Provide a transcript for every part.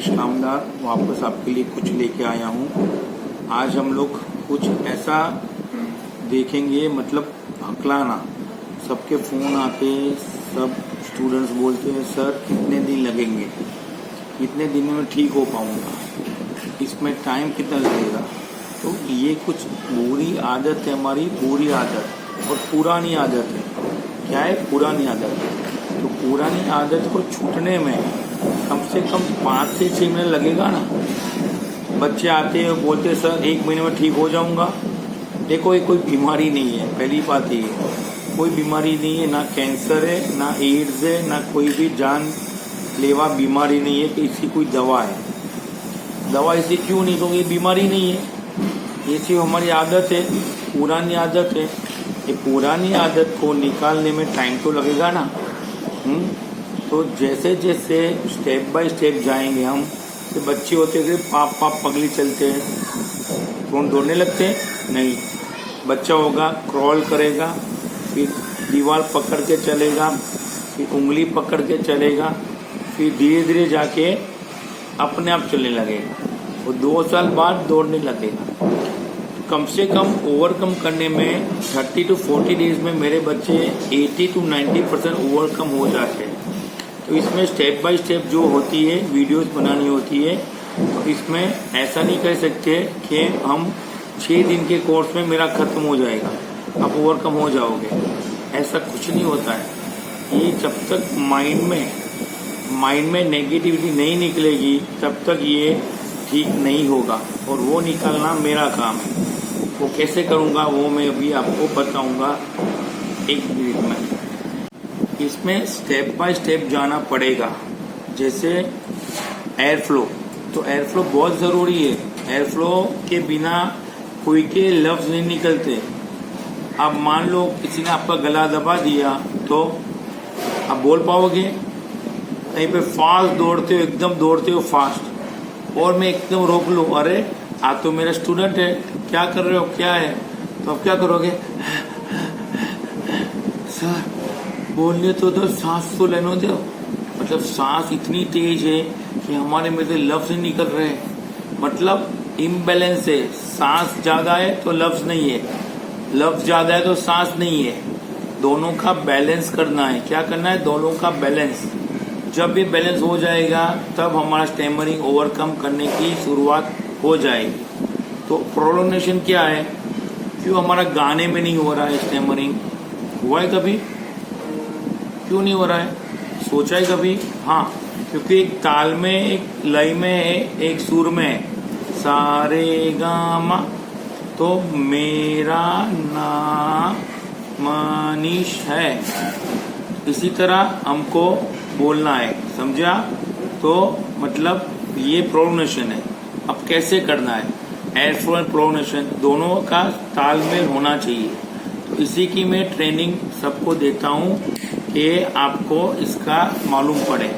मनीष कामदार वापस आपके लिए कुछ लेके आया हूँ। आज हम लोग कुछ ऐसा देखेंगे, मतलब हकलाना। सबके फ़ोन आते, सब स्टूडेंट्स बोलते हैं सर कितने दिन लगेंगे, कितने दिन में ठीक हो पाऊँगा, इसमें टाइम कितना लगेगा। तो ये कुछ बुरी आदत है, हमारी बुरी आदत और पुरानी आदत है। क्या है? पुरानी आदत है। तो पुरानी आदत को छूटने में कम से कम 5 से 6 महीने लगेगा ना। बच्चे आते हैं बोलते सर 1 महीने में ठीक हो जाऊंगा। देखो, ये कोई बीमारी नहीं है। पहली बात ये, कोई बीमारी नहीं है, ना कैंसर है, ना एड्स है, ना कोई भी जानलेवा बीमारी नहीं है कि इसकी कोई दवा है। दवा इसे क्यों नहीं, क्योंकि ये बीमारी नहीं है, ये सिर्फ हमारी आदत है, पुरानी आदत है। ये पुरानी आदत को निकालने में टाइम तो लगेगा ना। तो जैसे जैसे स्टेप बाय स्टेप जाएंगे हम, तो बच्चे होते थे पाप पाप पगली चलते हैं, कौन दौड़ने लगते हैं? नहीं। बच्चा होगा क्रॉल करेगा, फिर दीवार पकड़ के चलेगा, फिर उंगली पकड़ के चलेगा, फिर धीरे धीरे जाके अपने आप चलने लगेगा, और 2 साल बाद दौड़ने लगेगा। कम से कम ओवरकम करने में 30 to 40 डेज में मेरे बच्चे 80 to 90% ओवरकम हो जाते हैं। तो इसमें स्टेप बाय स्टेप जो होती है वीडियोस बनानी होती है। तो इसमें ऐसा नहीं कह सकते कि हम 6 दिन के कोर्स में मेरा खत्म हो जाएगा, आप ओवरकम हो जाओगे, ऐसा कुछ नहीं होता है। ये जब तक माइंड में नेगेटिविटी नहीं निकलेगी तब तक ये ठीक नहीं होगा, और वो निकालना मेरा काम है। वो कैसे करूँगा वो मैं अभी आपको बताऊँगा 1 मिनट में। इसमें स्टेप बाय स्टेप जाना पड़ेगा। जैसे एयर फ्लो, तो एयर फ्लो बहुत ज़रूरी है। एयर फ्लो के बिना कोई के लफ्ज़ नहीं निकलते। अब मान लो किसी ने आपका गला दबा दिया तो आप बोल पाओगे? कहीं पे फास्ट दौड़ते हो, एकदम दौड़ते हो फास्ट, और मैं एकदम रोक लूँ, अरे आप तो मेरा स्टूडेंट है, क्या कर रहे हो, क्या है, तो आप क्या करोगे? सर बोलने तो दो, सांस तो लेने दो। मतलब सांस इतनी तेज है कि हमारे में से लफ्ज नहीं निकल रहे, मतलब इम्बैलेंस है। सांस ज्यादा है तो लफ्ज नहीं है, लफ्ज ज्यादा है तो सांस नहीं है। दोनों का बैलेंस करना है। क्या करना है? दोनों का बैलेंस। जब ये बैलेंस हो जाएगा तब हमारा स्टैमरिंग ओवरकम करने की शुरुआत हो जाएगी। तो प्रोनंसिएशन क्या है? क्यों हमारा गाने में नहीं हो रहा है स्टैमरिंग? हुआ है कभी? क्यों नहीं हो रहा है? सोचा है कभी? हाँ, क्योंकि एक ताल में, एक लय में है, एक सुर में है, सा रे गा मा। तो मेरा नाम मनीष है, इसी तरह हमको बोलना है, समझा? तो मतलब ये प्रोनंसिएशन है। अब कैसे करना है? एयर फ्लो एंड प्रोनंसिएशन दोनों का तालमेल होना चाहिए। तो इसी की मैं ट्रेनिंग सबको देता हूँ कि आपको इसका मालूम पड़े।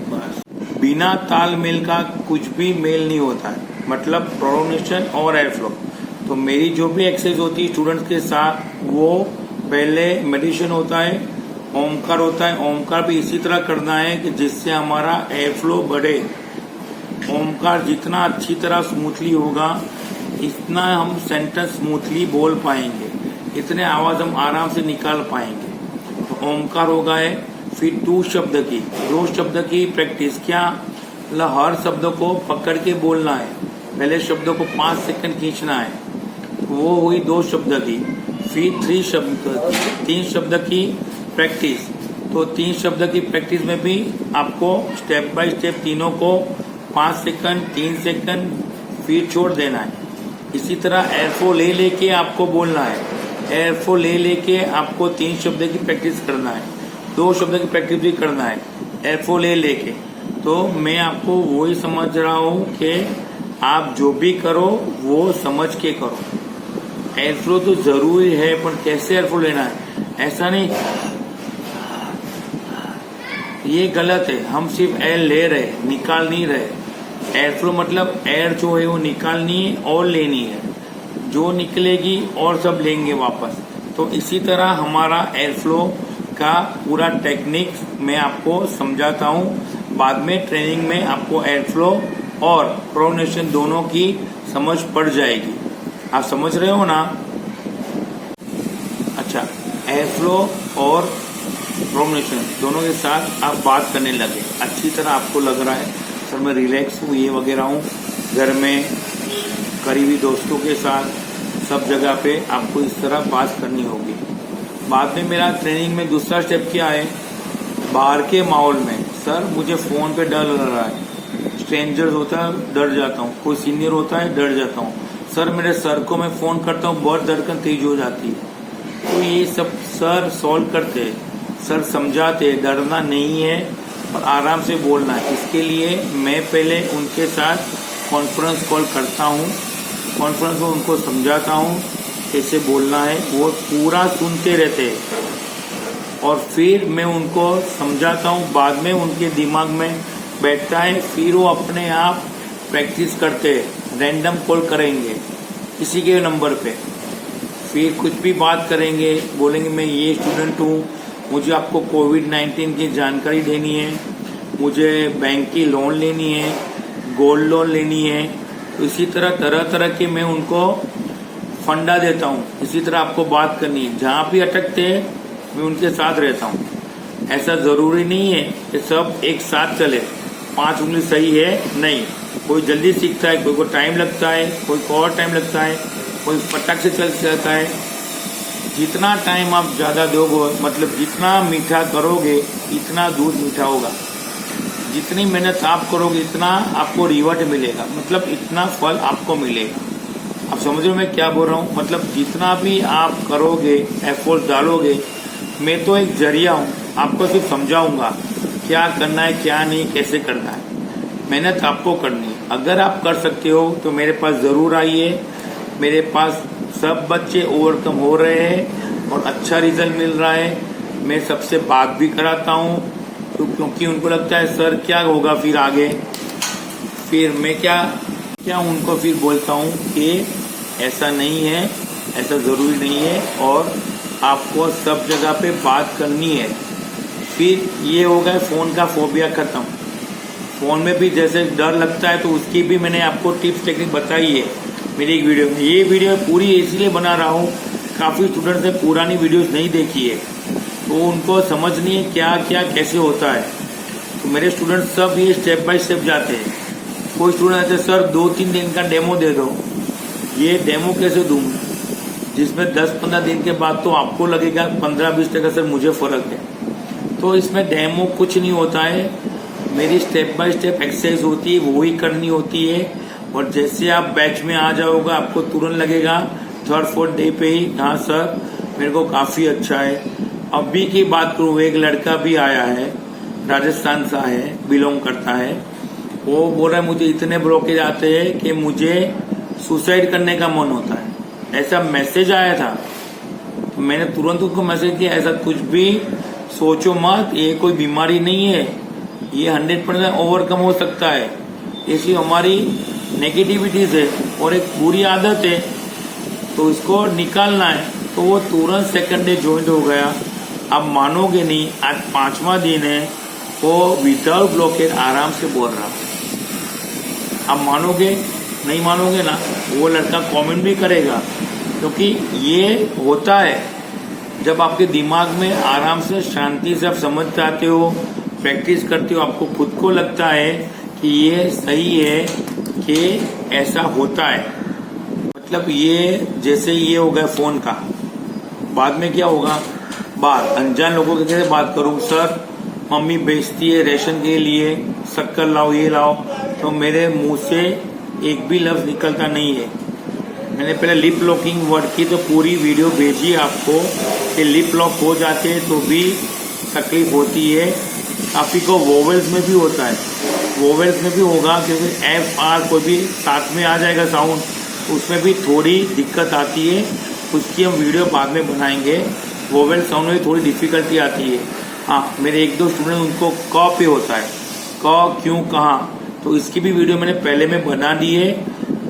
बस बिना तालमेल का कुछ भी मेल नहीं होता है, मतलब प्रोनंसिएशन और एयर फ्लो। तो मेरी जो भी एक्सरसाइज होती है स्टूडेंट्स के साथ, वो पहले मेडिटेशन होता है, ओमकार होता है। ओमकार भी इसी तरह करना है कि जिससे हमारा एयर फ्लो बढ़े। ओमकार जितना अच्छी तरह स्मूथली होगा, इतना हम सेंटेंस स्मूथली बोल पाएंगे, इतने आवाज हम आराम से निकाल पाएंगे। तो ओमकार होगा है। फिर 2 शब्द की, 2 शब्द की प्रैक्टिस। क्या मतलब? हर शब्द को पकड़ के बोलना है। पहले शब्द को 5 सेकंड खींचना है, वो हुई 2 शब्द की। फिर 3 शब्द की प्रैक्टिस। तो 3 शब्द की प्रैक्टिस में भी आपको स्टेप बाय स्टेप तीनों को 5 सेकंड, 3 सेकंड, फिर छोड़ देना है। इसी तरह एयर फ्लो ले लेके आपको बोलना है। एयर फ्लो ले लेके आपको 3 शब्द की प्रैक्टिस करना है, 2 शब्द की प्रैक्टिस भी करना है एयर फ्लो ले लेके। तो मैं आपको वही समझ रहा हूँ कि आप जो भी करो वो समझ के करो। एयर फ्लो तो जरूरी है, पर कैसे एयर फ्लो लेना है? ऐसा नहीं, ये गलत है। हम सिर्फ एयर ले रहे, निकाल नहीं रहे। एयर फ्लो मतलब एयर जो है वो निकालनी है और लेनी है, जो निकलेगी और सब लेंगे वापस। तो इसी तरह हमारा एयर फ्लो का पूरा टेक्निक मैं आपको समझाता हूँ। बाद में ट्रेनिंग में आपको एयर फ्लो और प्रोनेशन दोनों की समझ पड़ जाएगी। आप समझ रहे हो ना? अच्छा, एयर फ्लो और प्रोनेशन दोनों के साथ आप बात करने लगे, अच्छी तरह आपको लग रहा है सर मैं रिलैक्स हूँ, ये वगैरह हूँ, घर में करीबी दोस्तों के साथ सब जगह पे आपको इस तरह बात करनी होगी। बाद में मेरा ट्रेनिंग में दूसरा स्टेप क्या है, बाहर के माहौल में सर मुझे फोन पे डर लग रहा है, स्ट्रेंजर्स होता है डर जाता हूँ, कोई सीनियर होता है डर जाता हूँ, सर मेरे सर को मैं फोन करता हूँ बहुत धड़कन तेज हो जाती है। तो ये सब सर सॉल्व करते हैं, सर समझाते, डरना नहीं है और आराम से बोलना है। इसके लिए मैं पहले उनके साथ कॉन्फ्रेंस कॉल करता हूँ, कॉन्फ्रेंस में उनको समझाता हूँ कैसे बोलना है, वो पूरा सुनते रहते हैं और फिर मैं उनको समझाता हूँ। बाद में उनके दिमाग में बैठता है, फिर वो अपने आप प्रैक्टिस करते हैं, रैंडम कॉल करेंगे किसी के नंबर पे, फिर कुछ भी बात करेंगे, बोलेंगे मैं ये स्टूडेंट हूँ, मुझे आपको कोविड-19 की जानकारी देनी है, मुझे बैंक की लोन लेनी है, गोल्ड लोन लेनी है। तो इसी तरह तरह के मैं उनको फंडा देता हूँ। इसी तरह आपको बात करनी है, जहाँ भी अटकते हैं मैं उनके साथ रहता हूँ। ऐसा जरूरी नहीं है कि सब एक साथ चले, 5 उंगली सही है नहीं, कोई जल्दी सीखता है, कोई को टाइम लगता है, कोई को और टाइम लगता है, कोई फटक से चल जाता है। जितना टाइम आप ज्यादा दोगे, मतलब जितना मीठा करोगे इतना दूध मीठा होगा, जितनी मेहनत आप करोगे इतना आपको रिवॉर्ड मिलेगा, मतलब इतना फल आपको मिलेगा। आप समझ रहे हो मैं क्या बोल रहा हूँ? मतलब जितना भी आप करोगे, एफर्ट डालोगे, मैं तो एक जरिया हूँ, आपको सिर्फ समझाऊंगा क्या करना है क्या नहीं, कैसे करना है। मेहनत आपको करनी है। अगर आप कर सकते हो तो मेरे पास जरूर आइए। मेरे पास सब बच्चे ओवरकम हो रहे हैं और अच्छा रिजल्ट मिल रहा है। मैं सबसे बात भी कराता हूँ, तो क्योंकि उनको लगता है सर क्या होगा फिर आगे, फिर मैं क्या उनको फिर बोलता हूँ कि ऐसा नहीं है, ऐसा जरूरी नहीं है और आपको सब जगह पे बात करनी है। फिर ये हो गया फोन का फोबिया खत्म। फोन में भी जैसे डर लगता है तो उसकी भी मैंने आपको टिप्स टेक्निक बताई है मेरी एक वीडियो में। ये वीडियो पूरी इसलिए बना रहा हूँ, काफी स्टूडेंट्स ने पुरानी वीडियोस नहीं देखी है तो उनको समझ नहीं है क्या क्या कैसे होता है। तो मेरे स्टूडेंट्स सब ये स्टेप बाय स्टेप जाते हैं। कोई स्टूडेंट कहते सर 2-3 दिन का डेमो दे दो, ये डेमो कैसे दूं, जिसमें 10-15 दिन के बाद तो आपको लगेगा 15-20% सर मुझे फर्क है। तो इसमें डेमो कुछ नहीं होता है, मेरी स्टेप बाय स्टेप एक्सरसाइज होती है, वो ही करनी होती है। और जैसे आप बैच में आ जाओगे आपको तुरंत लगेगा 3rd-4th डे पे ही हाँ सर मेरे को काफी अच्छा है। अभी की बात करूँ, एक लड़का भी आया है, राजस्थान से है, बिलोंग करता है, वो बोल रहा है मुझे इतने ब्लॉकेज आते हैं कि मुझे सुसाइड करने का मन होता है। ऐसा मैसेज आया था तो मैंने तुरंत उसको मैसेज किया, ऐसा कुछ भी सोचो मत, ये कोई बीमारी नहीं है, ये 100% ओवरकम हो सकता है। ऐसी हमारी नेगेटिविटीज है और एक बुरी आदत है तो इसको निकालना है। तो वो तुरंत 2nd डे ज्वाइन हो गया। आप मानोगे नहीं, आज 5वां दिन है, वो विदाउट ब्लॉकेज आराम से बोल रहा। आप मानोगे नहीं मानोगे ना, वो लड़का कमेंट भी करेगा, क्योंकि ये होता है जब आपके दिमाग में आराम से शांति से आप समझ जाते हो, प्रैक्टिस करते हो, आपको खुद को लगता है कि ये सही है कि ऐसा होता है। मतलब ये जैसे ये हो गया फोन का, बाद में क्या होगा, बात अनजान लोगों के कैसे बात करूं, सर मम्मी बेचती है रेशन के लिए, शक्कर लाओ ये लाओ, तो मेरे मुंह से एक भी लफ्ज निकलता नहीं है। मैंने पहले लिप लॉकिंग वर्ड की तो पूरी वीडियो भेजी आपको कि लिप लॉक हो जाते हैं तो भी तकलीफ होती है। काफी को वोवेल्स में भी होता है, वोवेल्स में भी होगा क्योंकि FR कोई भी साथ में आ जाएगा साउंड, उसमें भी थोड़ी दिक्कत आती है, उसकी हम वीडियो बाद में बनाएंगे। वोवेल साउंड में थोड़ी डिफिकल्टी आती है। हाँ, मेरे 1-2 स्टूडेंट उनको क पे होता है, क क्यों कहाँ, तो इसकी भी वीडियो मैंने पहले में बना दी है,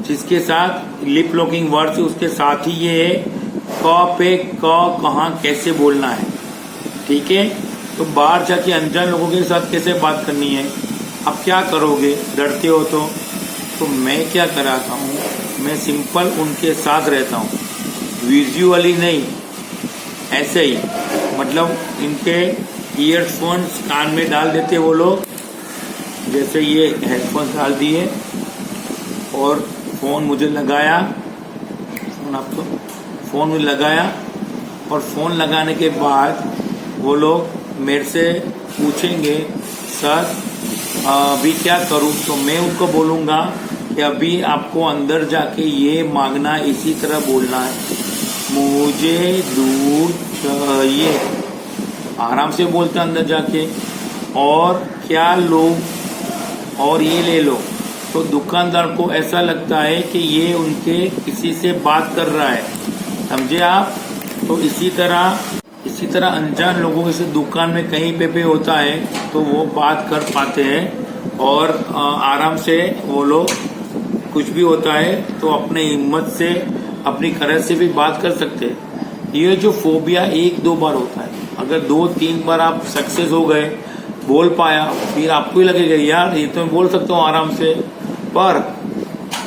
जिसके साथ लिप लॉकिंग वर्ड से उसके साथ ही ये है क पे क कहाँ कैसे बोलना है। ठीक है, तो बाहर जाके अनजान लोगों के साथ कैसे बात करनी है, अब क्या करोगे, डरते हो तो मैं क्या कराता हूँ, मैं सिंपल उनके साथ रहता हूँ, विजुअली नहीं, ऐसे ही मतलब इनके ईयरफोन्स कान में डाल देते वो लोग, जैसे ये हेडफोन्स डाल दिए और फ़ोन मुझे लगाया, फ़ोन मुझे लगाया और फ़ोन लगाने के बाद वो लोग मेरे से पूछेंगे सर अभी क्या करूं, तो मैं उनको बोलूँगा कि अभी आपको अंदर जाके ये मांगना है, इसी तरह बोलना है, मुझे दूध चाहिए, आराम से बोलते अंदर जाके, और क्या लो, और ये ले लो। तो दुकानदार को ऐसा लगता है कि ये उनके किसी से बात कर रहा है, समझे आप। तो इसी तरह अनजान लोगों से दुकान में कहीं पे भी होता है तो वो बात कर पाते हैं और आराम से वो लोग, कुछ भी होता है तो अपने हिम्मत से अपनी खरज से भी बात कर सकते हैं। ये जो फोबिया 1-2 बार होता है, अगर 2-3 बार आप सक्सेस हो गए, बोल पाया, फिर आपको ही लगेगा यार ये तो मैं बोल सकता हूँ आराम से, पर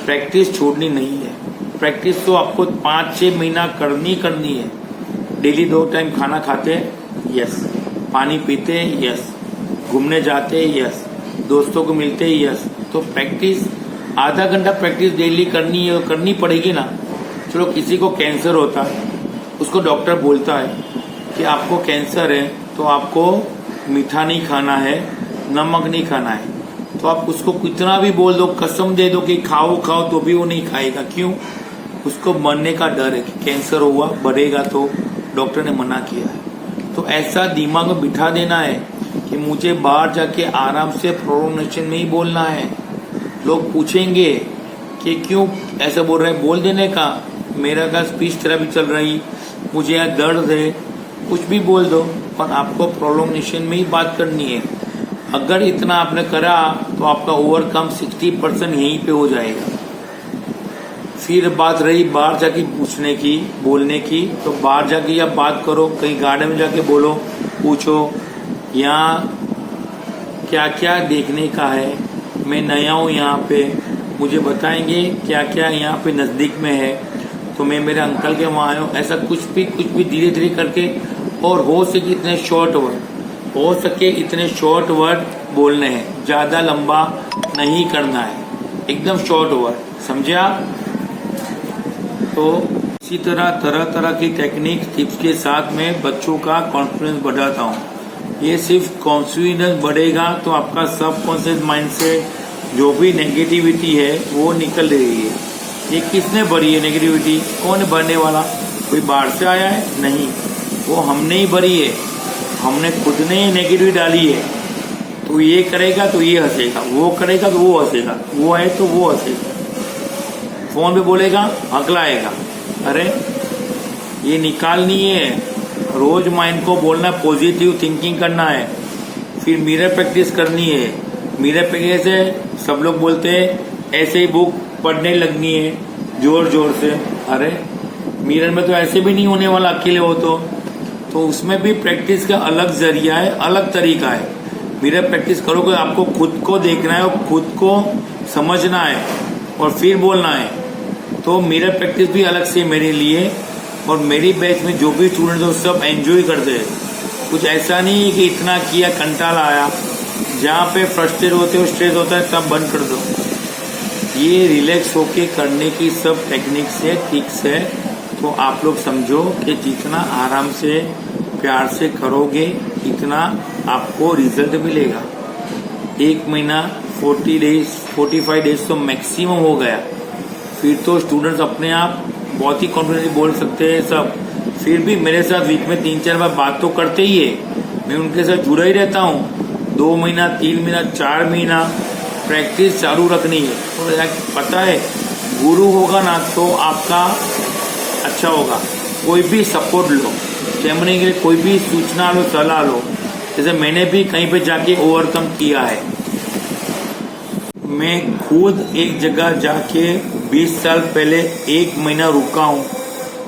प्रैक्टिस छोड़नी नहीं है। प्रैक्टिस तो आपको 5-6 महीना करनी है। डेली 2 टाइम खाना खाते, यस, पानी पीते, यस, घूमने जाते, यस, दोस्तों को मिलते, यस। तो प्रैक्टिस आधा घंटा प्रैक्टिस डेली करनी पड़ेगी ना। चलो किसी को कैंसर होता है, उसको डॉक्टर बोलता है कि आपको कैंसर है तो आपको मीठा नहीं खाना है, नमक नहीं खाना है, तो आप उसको कितना भी बोल दो, कसम दे दो कि खाओ तो भी वो नहीं खाएगा। क्यों? उसको मरने का डर है कि कैंसर हुआ, बढ़ेगा तो डॉक्टर ने मना किया है। तो ऐसा दिमाग में बिठा देना है कि मुझे बाहर जाके आराम से प्रोनाउंसिएशन में ही बोलना है। लोग पूछेंगे कि क्यों ऐसा बोल रहे हैं, बोल देने का, मेरा का स्पीच थेरेपी चल रही, मुझे यहाँ दर्द है, कुछ भी बोल दो, पर आपको प्रोनाउंसिएशन में ही बात करनी है। अगर इतना आपने करा तो आपका ओवरकम 60% यहीं पे हो जाएगा। फिर बात रही बाहर जाके पूछने की, बोलने की, तो बाहर जाके या बात करो, कहीं गार्डन में जाके बोलो, पूछो यहाँ क्या क्या देखने का है, मैं नया हूँ यहाँ पे, मुझे बताएंगे क्या क्या यहाँ पे नज़दीक में है, तो मैं मेरे अंकल के वहाँ आया हूँ। ऐसा कुछ भी धीरे धीरे करके, और हो सके इतने शॉर्ट वर्ड बोलने हैं, ज़्यादा लंबा नहीं करना है, एकदम शॉर्ट वर्ड, समझे आप। तो इसी तरह तरह की टेक्निक टिप्स के साथ में बच्चों का कॉन्फिडेंस बढ़ाता हूँ। ये सिर्फ कॉन्फिडेंस बढ़ेगा तो आपका सबकॉन्शियस माइंड से जो भी नेगेटिविटी है वो निकल रही है। ये किसने भरी है नेगेटिविटी? कौन भरने वाला? कोई बाहर से आया है? नहीं, वो हमने ही भरी है, हमने खुद ने नेगेटिविटी डाली है। तो ये करेगा तो ये हंसेगा, वो करेगा तो वो हंसेगा, वो है तो वो हंसेगा, फोन पे बोलेगा, हकलाएगा। अरे ये निकालनी है, रोज माइंड को बोलना, पॉजिटिव थिंकिंग करना है। फिर मिरर प्रैक्टिस करनी है। मिरर प्रैक्टिस से सब लोग बोलते हैं ऐसे ही बुक पढ़ने लगनी है जोर जोर से। अरे मिरर में तो ऐसे भी नहीं होने वाला, अकेले हो तो उसमें भी प्रैक्टिस का अलग जरिया है, अलग तरीका है। मिरर प्रैक्टिस करोगे, आपको खुद को देखना है और खुद को समझना है और फिर बोलना है। तो मिरर प्रैक्टिस भी अलग से मेरे लिए, और मेरी बैच में जो भी स्टूडेंट हो सब एंजॉय करते हैं। कुछ ऐसा नहीं है कि इतना किया कंटाला आया। जहाँ पे फ्रस्ट्रेट होते हो, स्ट्रेस होता है, तब बंद कर दो। ये रिलैक्स होके करने की सब टेक्निक्स है, ट्रिक्स है। तो आप लोग समझो कि जितना आराम से प्यार से करोगे इतना आपको रिजल्ट मिलेगा। 1 महीना 45 डेज तो मैक्सिमम हो गया। फिर तो स्टूडेंट्स अपने आप बहुत ही कॉन्फिडेंटली बोल सकते हैं सब। फिर भी मेरे साथ वीक में 3-4 बार बात तो करते ही है, मैं उनके साथ जुड़ा ही रहता हूँ। 2 महीना, 3 महीना, 4 महीना प्रैक्टिस चालू रखनी है। तो पता है गुरु होगा ना तो आपका अच्छा होगा। कोई भी सपोर्ट लो, कैमरे के लिए कोई भी सूचना लो, सलाह लो। जैसे मैंने भी कहीं पे जाके ओवरकम किया है। मैं खुद एक जगह जाके 20 साल पहले 1 महीना रुका हूँ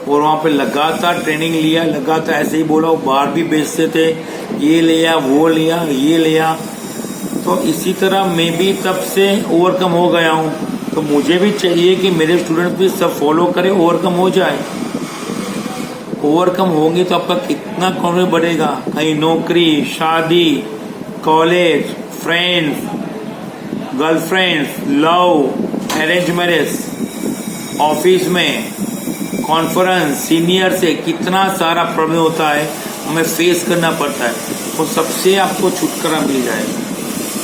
और वहाँ पे लगातार ट्रेनिंग लिया, लगातार ऐसे ही बोला। बाहर भी बेचते थे, ये लिया, वो लिया, ये लिया, तो इसी तरह मैं भी तब से ओवरकम हो गया हूँ। तो मुझे भी चाहिए कि मेरे स्टूडेंट भी सब फॉलो करें, ओवरकम हो जाए। ओवरकम होंगे तो आपका कितना कॉन्फिडेंस बढ़ेगा। कहीं नौकरी, शादी, college, friends, girlfriends, love, arrange marriage, office में, कॉन्फ्रेंस, सीनियर से कितना सारा प्रॉब्लम होता है, हमें फेस करना पड़ता है। तो सबसे आपको छुटकारा मिल जाए,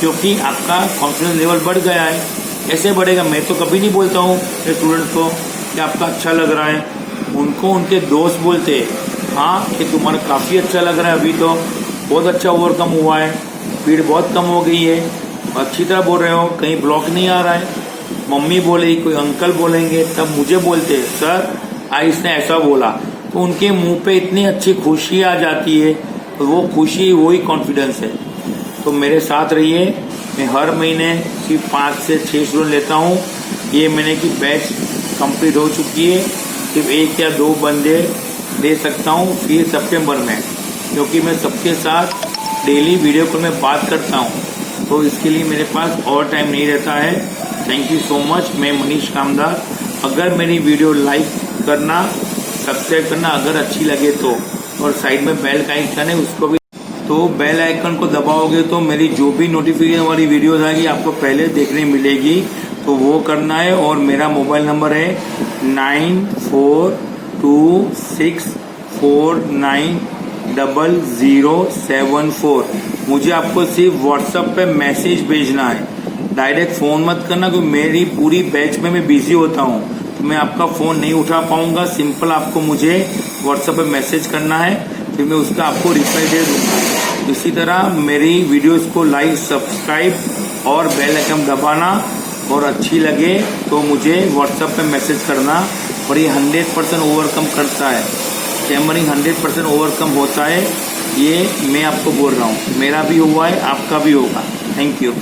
क्योंकि आपका कॉन्फिडेंस लेवल बढ़ गया है। ऐसे बढ़ेगा। मैं तो कभी नहीं बोलता हूँ स्टूडेंट को कि आपका अच्छा लग रहा है, उनको उनके दोस्त बोलते हैं हाँ कि तुम्हारा काफ़ी अच्छा लग रहा है, अभी तो बहुत अच्छा ओवरकम हुआ है, भीड़ बहुत कम हो गई है, अच्छी तरह बोल रहे हो, कहीं ब्लॉक नहीं आ रहा है। मम्मी बोले, कोई अंकल बोलेंगे, तब मुझे बोलते सर आयुष ने ऐसा बोला, तो उनके मुंह पे इतनी अच्छी खुशी आ जाती है। तो वो खुशी वही कॉन्फिडेंस है। तो मेरे साथ रहिए। मैं हर महीने सिर्फ 5 से 6 स्टूडेंट लेता हूँ। ये महीने की बैच कंप्लीट हो चुकी है, सिर्फ 1 या 2 बंदे दे सकता हूँ फिर सितंबर में, क्योंकि मैं सबके साथ डेली वीडियो कॉल में बात करता हूँ, तो इसके लिए मेरे पास और टाइम नहीं रहता है। Thank you so much. मैं मनीष कामदार। अगर मेरी वीडियो लाइक करना, सब्सक्राइब करना अगर अच्छी लगे तो, और साइड में बेल का आइकन है उसको भी, तो बेल आइकन को दबाओगे तो मेरी जो भी नोटिफिकेशन वाली वीडियोस आएगी आपको पहले देखने मिलेगी। तो वो करना है। और मेरा मोबाइल नंबर है 9426490074। मुझे आपको सिर्फ व्हाट्सएप पे मैसेज भेजना है, डायरेक्ट फोन मत करना, क्योंकि मेरी पूरी बैच में मैं बिजी होता हूँ, तो मैं आपका फोन नहीं उठा पाऊंगा। सिंपल आपको मुझे व्हाट्सएप पे मैसेज करना है, फिर मैं उसका आपको रिप्लाई दे दूंगा। इसी तरह मेरी वीडियोस को लाइक, सब्सक्राइब और बेल आइकन दबाना, और अच्छी लगे तो मुझे व्हाट्सएप पे मैसेज करना। और ये 100% ओवरकम करता है, कैमरिंग 100% ओवरकम होता है, ये मैं आपको बोल रहा हूँ। मेरा भी हुआ है, आपका भी होगा। Thank you.